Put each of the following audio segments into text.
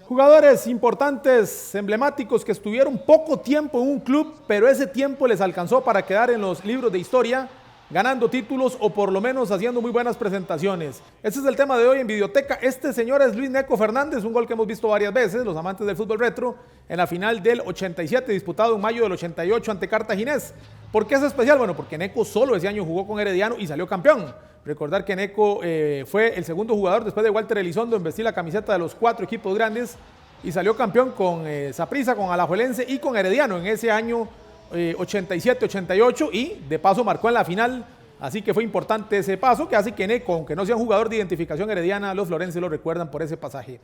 Jugadores importantes, emblemáticos, que estuvieron poco tiempo en un club, pero ese tiempo les alcanzó para quedar en los libros de historia, ganando títulos o por lo menos haciendo muy buenas presentaciones. Este es el tema de hoy en Videoteca. Este señor es Luis Neco Fernández, un gol que hemos visto varias veces, los amantes del fútbol retro, en la final del 87, disputado en mayo del 88 ante Cartaginés. ¿Por qué es especial? Bueno, porque Neco solo ese año jugó con Herediano y salió campeón. Recordar que Neco fue el segundo jugador después de Walter Elizondo en vestir la camiseta de los 4 equipos grandes y salió campeón con Saprissa, con Alajuelense y con Herediano en ese año 87-88 y de paso marcó en la final, así que fue importante ese paso que hace que Neco, aunque no sea un jugador de identificación herediana, los florenses lo recuerdan por ese pasaje.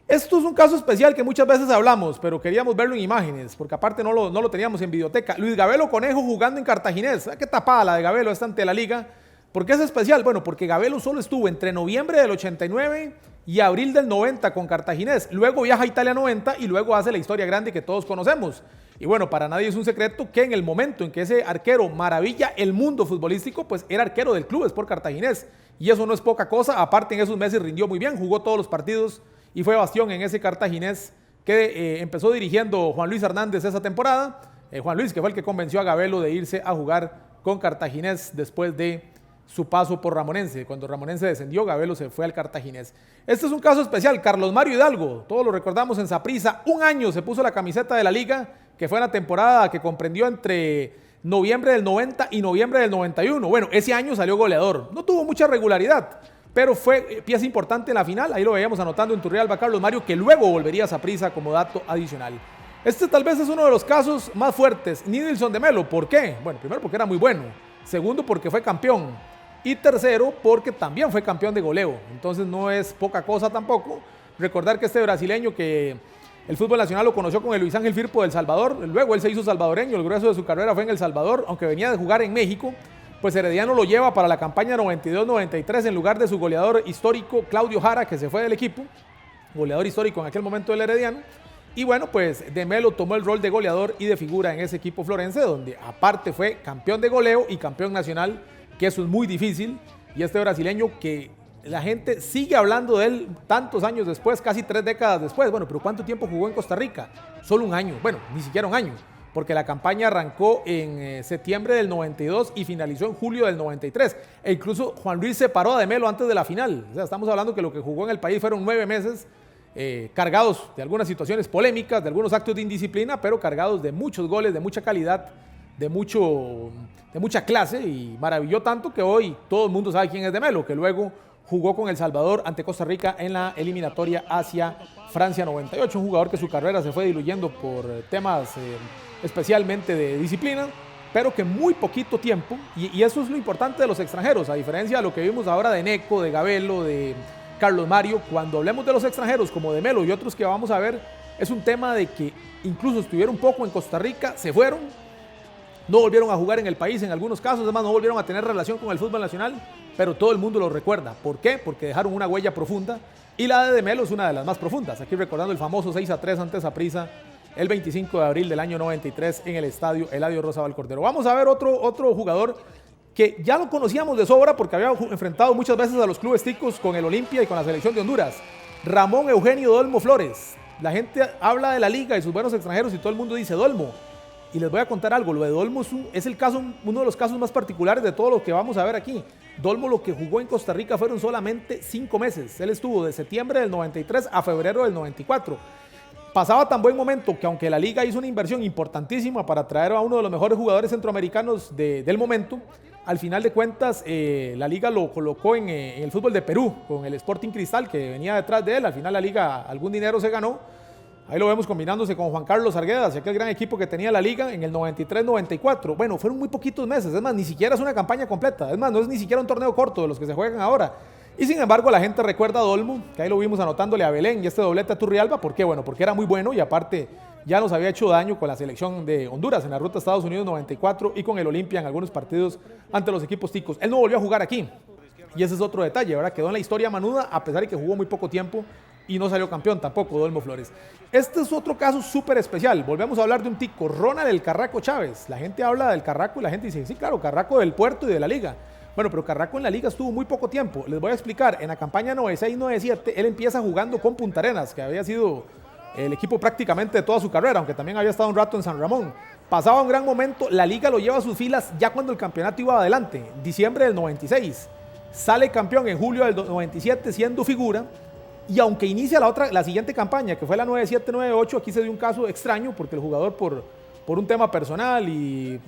Esto es un caso especial que muchas veces hablamos, pero queríamos verlo en imágenes, porque aparte no lo teníamos en Videoteca. Luis Gabelo Conejo jugando en Cartaginés. Qué tapada la de Gabelo esta ante la liga. ¿Por qué es especial? Bueno, porque Gabelo solo estuvo entre noviembre del 89 y abril del 90 con Cartaginés. Luego viaja a Italia 90 y luego hace la historia grande que todos conocemos. Y bueno, para nadie es un secreto que en el momento en que ese arquero maravilla el mundo futbolístico, pues era arquero del Club Sport Cartaginés. Y eso no es poca cosa. Aparte, en esos meses rindió muy bien, jugó todos los partidos y fue bastión en ese Cartaginés que empezó dirigiendo Juan Luis Hernández esa temporada. Juan Luis, que fue el que convenció a Gabelo de irse a jugar con Cartaginés después de su paso por Ramonense. Cuando Ramonense descendió, Gabelo se fue al Cartaginés. Este es un caso especial. Carlos Mario Hidalgo, todos lo recordamos en Saprissa, un año se puso la camiseta de la liga, que fue en la temporada que comprendió entre noviembre del 90 y noviembre del 91. Bueno, ese año salió goleador. No tuvo mucha regularidad, pero fue pieza importante en la final. Ahí lo veíamos anotando en Turrialba Carlos Mario, que luego volvería a Saprissa como dato adicional. Este tal vez es uno de los casos más fuertes. Nidilson de Melo, ¿por qué? Bueno, primero porque era muy bueno. Segundo, porque fue campeón. Y tercero, porque también fue campeón de goleo. Entonces no es poca cosa tampoco. Recordar que este brasileño que el fútbol nacional lo conoció con el Luis Ángel Firpo del Salvador. Luego él se hizo salvadoreño. El grueso de su carrera fue en El Salvador, aunque venía de jugar en México. Pues Herediano lo lleva para la campaña 92-93 en lugar de su goleador histórico Claudio Jara, que se fue del equipo. Goleador histórico en aquel momento del Herediano. Y bueno, pues de Melo tomó el rol de goleador y de figura en ese equipo florense, donde aparte fue campeón de goleo y campeón nacional, que eso es muy difícil, y este brasileño que la gente sigue hablando de él tantos años después, casi 3 décadas después. Bueno, pero ¿cuánto tiempo jugó en Costa Rica? Solo un año, bueno, ni siquiera un año, porque la campaña arrancó en septiembre del 92 y finalizó en julio del 93, e incluso Juan Luis se paró de Melo antes de la final. O sea, estamos hablando que lo que jugó en el país fueron 9 meses, cargados de algunas situaciones polémicas, de algunos actos de indisciplina, pero cargados de muchos goles, de mucha calidad, de mucha clase, y maravilló tanto que hoy todo el mundo sabe quién es de Melo, que luego jugó con El Salvador ante Costa Rica en la eliminatoria hacia Francia 98, un jugador que su carrera se fue diluyendo por temas especialmente de disciplina, pero que muy poquito tiempo, y eso es lo importante de los extranjeros, a diferencia de lo que vimos ahora de Neco, de Gabelo, de Carlos Mario. Cuando hablemos de los extranjeros como de Melo y otros que vamos a ver, es un tema de que incluso estuvieron poco en Costa Rica, se fueron, no volvieron a jugar en el país en algunos casos, además no volvieron a tener relación con el fútbol nacional, pero todo el mundo lo recuerda. ¿Por qué? Porque dejaron una huella profunda, y la de Melo es una de las más profundas. Aquí recordando el famoso 6-3 ante Saprissa el 25 de abril del año 93 en el estadio Eladio Rosabal Cordero. Vamos a ver otro jugador que ya lo conocíamos de sobra porque había enfrentado muchas veces a los clubes ticos con el Olimpia y con la selección de Honduras. Ramón Eugenio Dolmo Flores. La gente habla de la liga y sus buenos extranjeros y todo el mundo dice Dolmo. Y les voy a contar algo, lo de Dolmo es uno de los casos más particulares de todo lo que vamos a ver aquí. Dolmo lo que jugó en Costa Rica fueron solamente 5 meses. Él estuvo de septiembre del 93 a febrero del 94. Pasaba tan buen momento que aunque la liga hizo una inversión importantísima para traer a uno de los mejores jugadores centroamericanos del momento, al final de cuentas la liga lo colocó en el fútbol de Perú, con el Sporting Cristal que venía detrás de él. Al final la liga algún dinero se ganó. Ahí lo vemos combinándose con Juan Carlos Arguedas, aquel gran equipo que tenía la liga en el 93-94. Bueno, fueron muy poquitos meses, es más, ni siquiera es una campaña completa, es más, no es ni siquiera un torneo corto de los que se juegan ahora. Y sin embargo, la gente recuerda a Dolmo, que ahí lo vimos anotándole a Belén y este doblete a Turrialba. ¿Por qué? Bueno, porque era muy bueno y aparte ya nos había hecho daño con la selección de Honduras en la ruta a Estados Unidos 94 y con el Olimpia en algunos partidos ante los equipos ticos. Él no volvió a jugar aquí. Y ese es otro detalle, ¿verdad? Quedó en la historia manuda a pesar de que jugó muy poco tiempo y no salió campeón tampoco, Dolmo Flores. Este es otro caso súper especial. Volvemos a hablar de un tico, Ronald el Carraco Chávez. La gente habla del Carraco y la gente dice, sí, claro, Carraco del Puerto y de la Liga. Bueno, pero Carraco en la liga estuvo muy poco tiempo. Les voy a explicar. En la campaña 96-97, él empieza jugando con Punta Arenas, que había sido el equipo prácticamente de toda su carrera, aunque también había estado un rato en San Ramón. Pasaba un gran momento, la liga lo lleva a sus filas ya cuando el campeonato iba adelante, diciembre del 96. Sale campeón en julio del 97 siendo figura, y aunque inicia la siguiente campaña, que fue la 97-98, aquí se dio un caso extraño porque el jugador por un tema personal y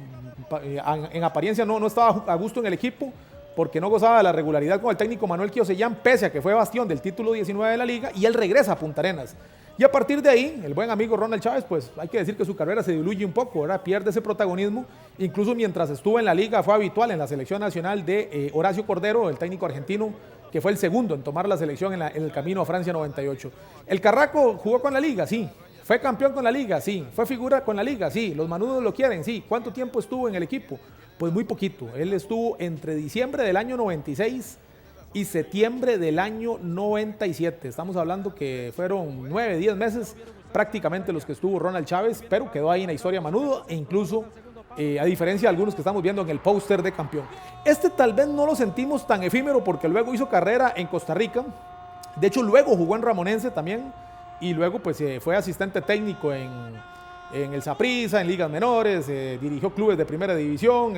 en apariencia no estaba a gusto en el equipo, porque no gozaba de la regularidad con el técnico Manuel Kiosellán, pese a que fue bastión del título 19 de la liga, y él regresa a Punta Arenas. Y a partir de ahí, el buen amigo Ronald Chávez, pues hay que decir que su carrera se diluye un poco, ¿verdad? Pierde ese protagonismo. Incluso mientras estuvo en la liga fue habitual en la selección nacional de Horacio Cordero, el técnico argentino, que fue el segundo en tomar la selección en el camino a Francia 98. El Carraco jugó con la liga, sí. Fue campeón con la liga, sí. Fue figura con la liga, sí. Los manudos lo quieren, sí. ¿Cuánto tiempo estuvo en el equipo? Pues muy poquito. Él estuvo entre diciembre del año 96 y septiembre del año 97. Estamos hablando que fueron 9, 10 meses prácticamente los que estuvo Ronald Chávez, pero quedó ahí en la historia Manudo, e incluso a diferencia de algunos que estamos viendo en el póster de campeón. Este tal vez no lo sentimos tan efímero porque luego hizo carrera en Costa Rica. De hecho, luego jugó en Ramonense también, y luego pues fue asistente técnico en el Saprissa, en ligas menores, dirigió clubes de primera división,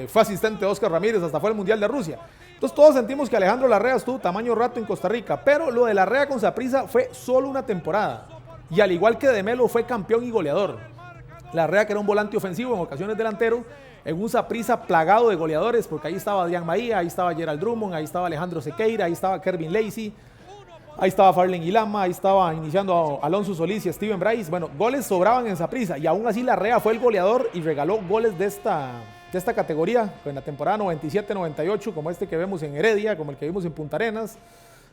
fue asistente de Oscar Ramírez, hasta fue al Mundial de Rusia. Entonces todos sentimos que Alejandro Larrea estuvo tamaño rato en Costa Rica, pero lo de Larrea con Saprissa fue solo una temporada, y al igual que de Melo fue campeón y goleador. Larrea, que era un volante ofensivo, en ocasiones delantero, en un Saprissa plagado de goleadores, porque ahí estaba Adrián Maía, ahí estaba Gerald Drummond, ahí estaba Alejandro Sequeira, ahí estaba Kervin Lacey, ahí estaba Farlen Ilama, ahí estaba iniciando Alonso Solís y Steven Bryce. Bueno, goles sobraban en Saprissa, y aún así Larrea fue el goleador y regaló goles de esta categoría en la temporada 97-98, como este que vemos en Heredia, como el que vimos en Punta Arenas.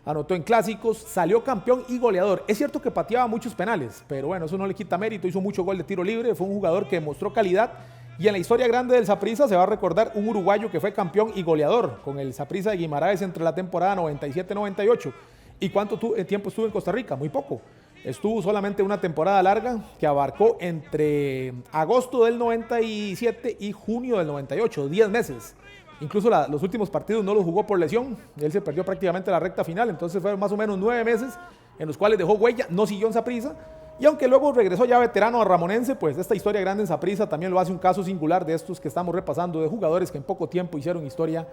Anotó en clásicos, salió campeón y goleador. Es cierto que pateaba muchos penales, pero bueno, eso no le quita mérito. Hizo mucho gol de tiro libre, fue un jugador que mostró calidad, y en la historia grande del Saprissa se va a recordar un uruguayo que fue campeón y goleador con el Saprissa de Guimaraes entre la temporada 97-98. ¿Y cuánto tiempo estuvo en Costa Rica? Muy poco. Estuvo solamente una temporada larga que abarcó entre agosto del 97 y junio del 98, 10 meses. Incluso los últimos partidos no los jugó por lesión, él se perdió prácticamente la recta final, entonces fueron más o menos 9 meses en los cuales dejó huella, no siguió en Saprissa, y aunque luego regresó ya veterano a Ramonense, pues esta historia grande en Saprissa también lo hace un caso singular de estos que estamos repasando, de jugadores que en poco tiempo hicieron historia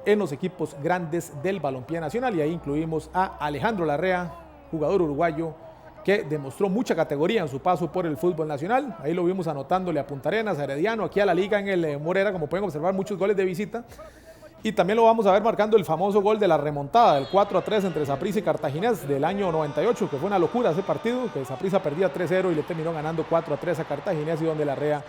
en los equipos grandes del balompié nacional, y ahí incluimos a Alejandro Larrea, jugador uruguayo que demostró mucha categoría en su paso por el fútbol nacional. Ahí lo vimos anotándole a Punta Arenas, a Herediano, aquí a la liga en el Morera, como pueden observar, muchos goles de visita, y también lo vamos a ver marcando el famoso gol de la remontada, el 4-3 entre Saprissa y Cartaginés del año 98, que fue una locura ese partido, que Saprissa perdía 3-0 y le terminó ganando 4-3 a Cartaginés, y donde Larrea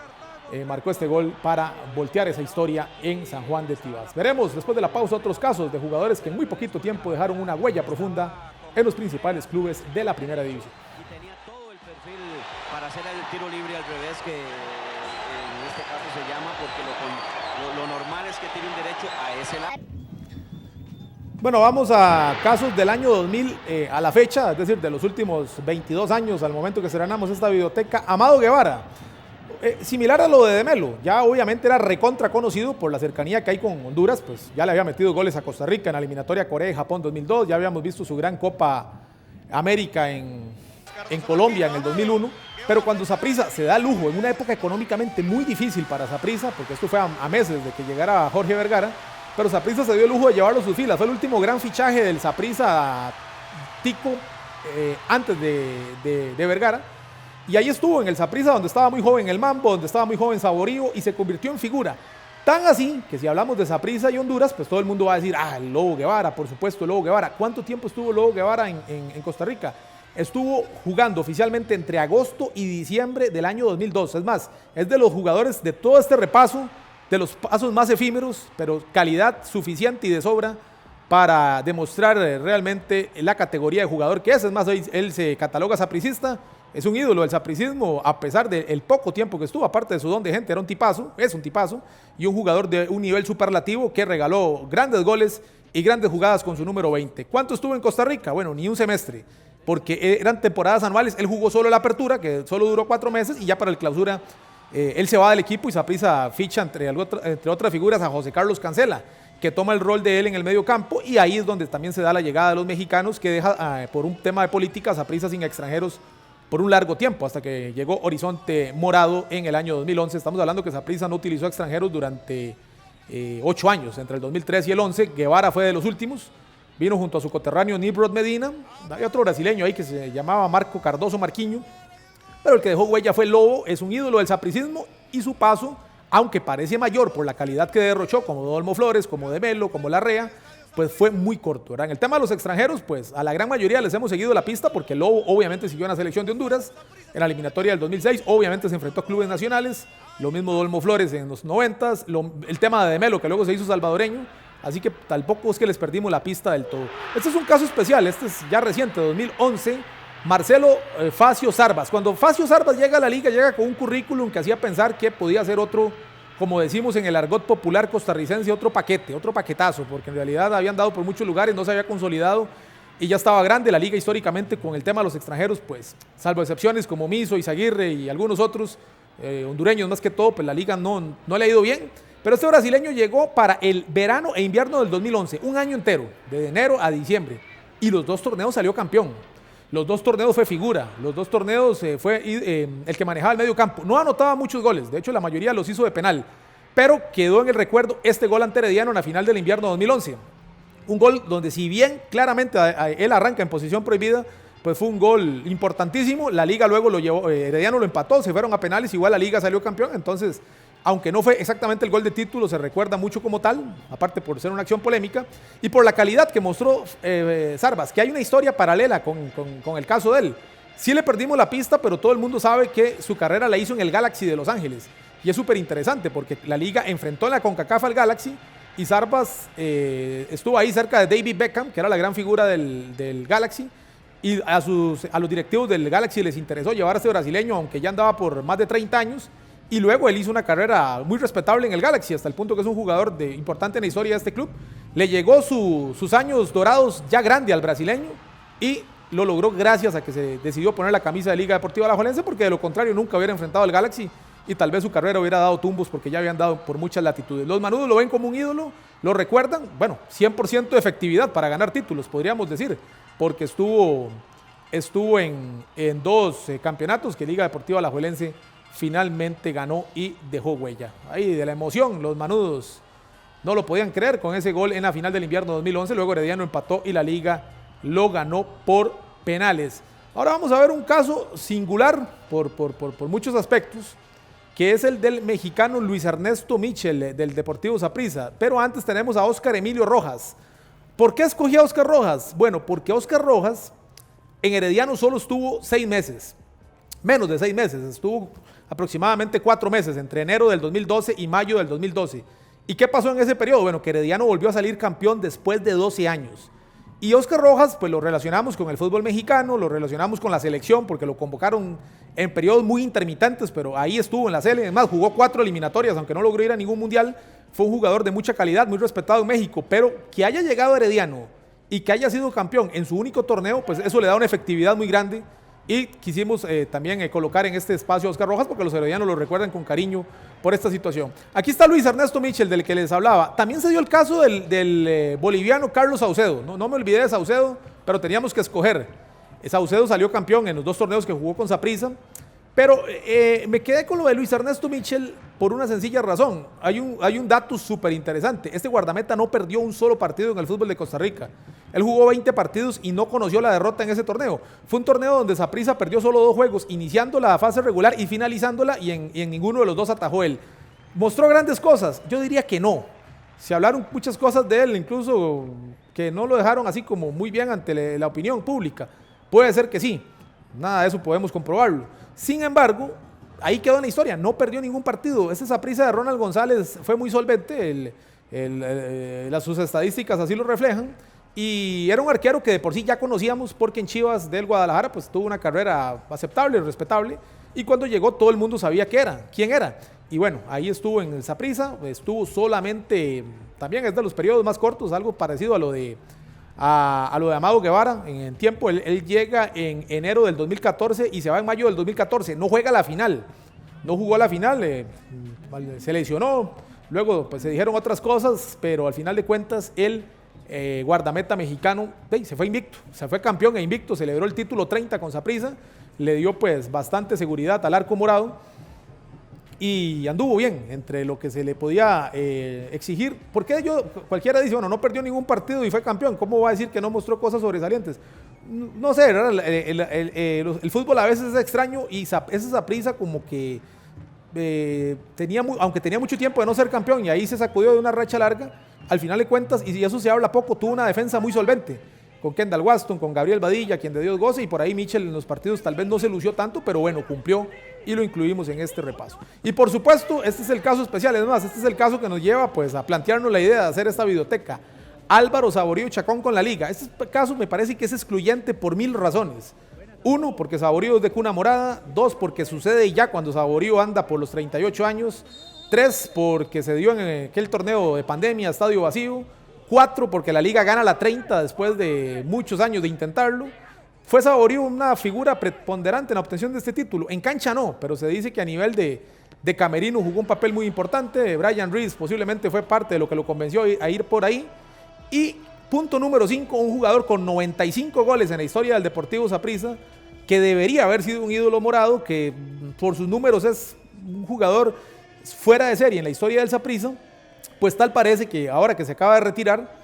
marcó este gol para voltear esa historia en San Juan de Tibás. Veremos después de la pausa otros casos de jugadores que en muy poquito tiempo dejaron una huella profunda en los principales clubes de la primera división. Y tenía todo el perfil para hacer el tiro libre al revés, que en este caso se llama, porque lo normal es que tire un derecho a ese lado. Bueno, vamos a casos del año 2000 a la fecha, es decir, de los últimos 22 años al momento que estrenamos esta videoteca. Amado Guevara, similar a lo de Melo, ya obviamente era recontra conocido por la cercanía que hay con Honduras, pues ya le había metido goles a Costa Rica en la eliminatoria Corea y Japón 2002, ya habíamos visto su gran Copa América en Colombia en el 2001, pero cuando Saprissa se da lujo en una época económicamente muy difícil para Saprissa, porque esto fue a meses de que llegara Jorge Vergara, pero Saprissa se dio el lujo de llevarlo a sus filas. Fue el último gran fichaje del Saprissa tico antes de Vergara. Y ahí estuvo en el Saprissa, donde estaba muy joven el Mambo, donde estaba muy joven Saborío, y se convirtió en figura. Tan así que si hablamos de Saprissa y Honduras, pues todo el mundo va a decir, el Lobo Guevara, por supuesto, el Lobo Guevara. ¿Cuánto tiempo estuvo el Lobo Guevara en Costa Rica? Estuvo jugando oficialmente entre agosto y diciembre del año 2002. Es más, es de los jugadores de todo este repaso, de los pasos más efímeros, pero calidad suficiente y de sobra para demostrar realmente la categoría de jugador que es. Es más, él se cataloga sapricista. Es un ídolo del sapricismo, a pesar del poco tiempo que estuvo, aparte de su don de gente, era un tipazo, es un tipazo, y un jugador de un nivel superlativo que regaló grandes goles y grandes jugadas con su número 20. ¿Cuánto estuvo en Costa Rica? Bueno, ni un semestre, porque eran temporadas anuales. Él jugó solo la apertura, que solo duró 4 meses, y ya para el clausura él se va del equipo y Saprissa ficha entre otras figuras a José Carlos Cancela. que toma el rol de él en el medio campo, y ahí es donde también se da la llegada de los mexicanos, que deja por un tema de política Saprissa sin extranjeros por un largo tiempo, hasta que llegó Horizonte Morado en el año 2011. Estamos hablando que Saprissa no utilizó extranjeros durante 8 años, entre el 2003 y el 11. Guevara fue de los últimos, vino junto a su coterráneo Nimrod Medina. Hay otro brasileño ahí que se llamaba Marco Cardoso Marquinho, pero el que dejó huella fue Lobo. Es un ídolo del sapricismo, y su paso, aunque parece mayor por la calidad que derrochó, como Dolmo Flores, como De Melo, como Larrea, pues fue muy corto, ¿verdad? En el tema de los extranjeros, pues a la gran mayoría les hemos seguido la pista, porque Lobo obviamente siguió en la selección de Honduras, en la eliminatoria del 2006, obviamente se enfrentó a clubes nacionales, lo mismo Dolmo Flores en los 90s, el tema de Melo, que luego se hizo salvadoreño, así que tampoco es que les perdimos la pista del todo. Este es un caso especial, este es ya reciente, 2011, Marcelo Facio Zarbas. Cuando Facio Zarbas llega a la liga, llega con un currículum que hacía pensar que podía ser otro, como decimos en el argot popular costarricense, otro paquete, otro paquetazo, porque en realidad habían dado por muchos lugares, no se había consolidado y ya estaba grande la liga históricamente con el tema de los extranjeros, pues salvo excepciones como Miso, Izaguirre y algunos otros hondureños más que todo, pues la liga no le ha ido bien. Pero este brasileño llegó para el verano e invierno del 2011, un año entero, de enero a diciembre, y los 2 torneos salió campeón. Los 2 torneos fue figura, los 2 torneos fue el que manejaba el medio campo. No anotaba muchos goles, de hecho la mayoría los hizo de penal, pero quedó en el recuerdo este gol ante Herediano en la final del invierno 2011. Un gol donde, si bien claramente él arranca en posición prohibida, pues fue un gol importantísimo. La liga luego lo llevó, Herediano lo empató, se fueron a penales, igual la liga salió campeón. Entonces, aunque no fue exactamente el gol de título, se recuerda mucho como tal, aparte por ser una acción polémica y por la calidad que mostró Zarbas, que hay una historia paralela con el caso de él. Sí le perdimos la pista, pero todo el mundo sabe que su carrera la hizo en el Galaxy de Los Ángeles, y es súper interesante porque la liga enfrentó en la CONCACAF al Galaxy, y Zarbas estuvo ahí cerca de David Beckham, que era la gran figura del Galaxy, y a los directivos del Galaxy les interesó llevar a este brasileño, aunque ya andaba por más de 30 años, y luego él hizo una carrera muy respetable en el Galaxy, hasta el punto que es un jugador importante en la historia de este club. Le llegó sus años dorados ya grande al brasileño, y lo logró gracias a que se decidió poner la camisa de Liga Deportiva Alajuelense, porque de lo contrario nunca hubiera enfrentado al Galaxy, y tal vez su carrera hubiera dado tumbos, porque ya habían dado por muchas latitudes. Los manudos lo ven como un ídolo, lo recuerdan, bueno, 100% de efectividad para ganar títulos, podríamos decir, porque estuvo en 2 campeonatos que Liga Deportiva Alajuelense finalmente ganó y dejó huella. Ahí de la emoción, los manudos no lo podían creer con ese gol en la final del invierno 2011. Luego Herediano empató y la liga lo ganó por penales. Ahora vamos a ver un caso singular por muchos aspectos, que es el del mexicano Luis Ernesto Mitchell del Deportivo Saprissa. Pero antes tenemos a Óscar Emilio Rojas. ¿Por qué escogí a Óscar Rojas? Bueno, porque Óscar Rojas en Herediano solo estuvo 6 meses, menos de 6 meses, estuvo aproximadamente 4 meses, entre enero del 2012 y mayo del 2012. ¿Y qué pasó en ese periodo? Bueno, que Herediano volvió a salir campeón después de 12 años. Y Óscar Rojas, pues lo relacionamos con el fútbol mexicano, lo relacionamos con la selección, porque lo convocaron en periodos muy intermitentes, pero ahí estuvo en la selección. Además, jugó 4 eliminatorias, aunque no logró ir a ningún mundial. Fue un jugador de mucha calidad, muy respetado en México, pero que haya llegado a Herediano y que haya sido campeón en su único torneo, pues eso le da una efectividad muy grande. Y quisimos también colocar en este espacio a Óscar Rojas, porque los heredianos lo recuerdan con cariño por esta situación. Aquí está Luis Ernesto Mitchell, del que les hablaba. También se dio el caso del boliviano Carlos Saucedo. No me olvidé de Saucedo, pero teníamos que escoger. Saucedo salió campeón en los 2 torneos que jugó con Saprissa, pero me quedé con lo de Luis Ernesto Mitchell por una sencilla razón. Hay un dato súper interesante. Este guardameta no perdió un solo partido en el fútbol de Costa Rica. Él jugó 20 partidos y no conoció la derrota en ese torneo. Fue un torneo donde Saprissa perdió solo 2 juegos, iniciando la fase regular y finalizándola, y en ninguno de los 2 atajó él. ¿Mostró grandes cosas? Yo diría que no. Se hablaron muchas cosas de él, incluso que no lo dejaron así como muy bien ante la opinión pública. Puede ser que sí, nada de eso podemos comprobarlo. Sin embargo, ahí quedó en la historia, no perdió ningún partido. Esa Saprissa de Ronald González fue muy solvente, sus estadísticas así lo reflejan. Y era un arquero que de por sí ya conocíamos, porque en Chivas del Guadalajara pues tuvo una carrera aceptable, respetable, y cuando llegó todo el mundo sabía quién era. Y bueno, ahí estuvo en el Saprissa, estuvo solamente, también es de los periodos más cortos, algo parecido a lo de Amado Guevara en tiempo. Él llega en enero del 2014 y se va en mayo del 2014, no juega la final, no jugó la final, se lesionó, Luego pues se dijeron otras cosas, pero al final de cuentas el guardameta mexicano se fue invicto, se fue campeón e invicto, celebró el título 30 con Saprissa, le dio pues bastante seguridad al arco morado y anduvo bien entre lo que se le podía exigir. Porque cualquiera dice, bueno, no perdió ningún partido y fue campeón, ¿cómo va a decir que no mostró cosas sobresalientes? No sé, el fútbol a veces es extraño y esa Saprissa como que aunque tenía mucho tiempo de no ser campeón y ahí se sacudió de una racha larga, al final de cuentas, y eso se habla poco, tuvo una defensa muy solvente, con Kendall Waston, con Gabriel Badilla, quien de Dios goce, y por ahí Mitchell en los partidos tal vez no se lució tanto, pero bueno, cumplió y lo incluimos en este repaso. Y por supuesto, este es el caso especial, es más, este es el caso que nos lleva pues a plantearnos la idea de hacer esta videoteca. Álvaro Saborío Chacón con la Liga. Este caso me parece que es excluyente por 1000 razones. 1, porque Saborío es de cuna morada. 2, porque sucede ya cuando Saborío anda por los 38 años. 3, porque se dio en aquel torneo de pandemia, estadio vacío. 4, porque la Liga gana la 30 después de muchos años de intentarlo. Fue Saborío una figura preponderante en la obtención de este título. En cancha no, pero se dice que a nivel de camerino jugó un papel muy importante. Brian Reese posiblemente fue parte de lo que lo convenció a ir por ahí. Y punto número 5, un jugador con 95 goles en la historia del Deportivo Saprissa, que debería haber sido un ídolo morado, que por sus números es un jugador fuera de serie en la historia del Saprissa, pues tal parece que ahora que se acaba de retirar,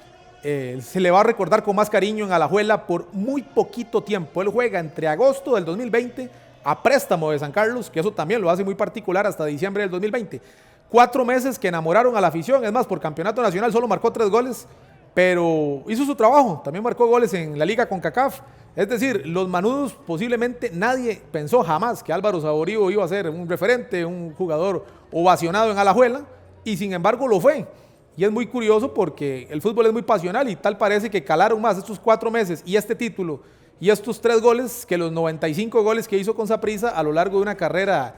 se le va a recordar con más cariño en Alajuela por muy poquito tiempo. Él juega entre agosto del 2020 a préstamo de San Carlos, que eso también lo hace muy particular, hasta diciembre del 2020. 4 meses que enamoraron a la afición, es más, por campeonato nacional solo marcó 3 goles, pero hizo su trabajo, también marcó goles en la Liga CONCACAF. Es decir, los manudos posiblemente nadie pensó jamás que Álvaro Saborío iba a ser un referente, un jugador ovacionado en Alajuela, y sin embargo lo fue. Y es muy curioso porque el fútbol es muy pasional y tal parece que calaron más estos 4 meses y este título y estos 3 goles que los 95 goles que hizo con Saprissa a lo largo de una carrera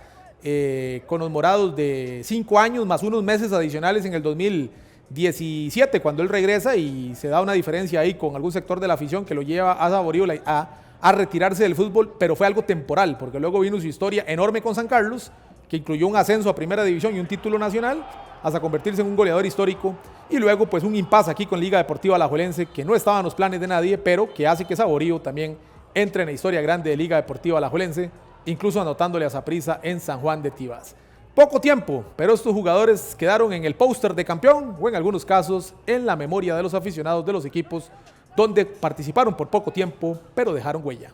con los morados de 5 años más unos meses adicionales en el 2017 cuando él regresa y se da una diferencia ahí con algún sector de la afición que lo lleva a Saborío a retirarse del fútbol, pero fue algo temporal porque luego vino su historia enorme con San Carlos, que incluyó un ascenso a primera división y un título nacional hasta convertirse en un goleador histórico, y luego pues un impasse aquí con Liga Deportiva Alajuelense que no estaba en los planes de nadie, pero que hace que Saborío también entre en la historia grande de Liga Deportiva Alajuelense, incluso anotándole a Saprissa en San Juan de Tibás. Poco tiempo, pero estos jugadores quedaron en el póster de campeón o en algunos casos en la memoria de los aficionados de los equipos donde participaron por poco tiempo, pero dejaron huella.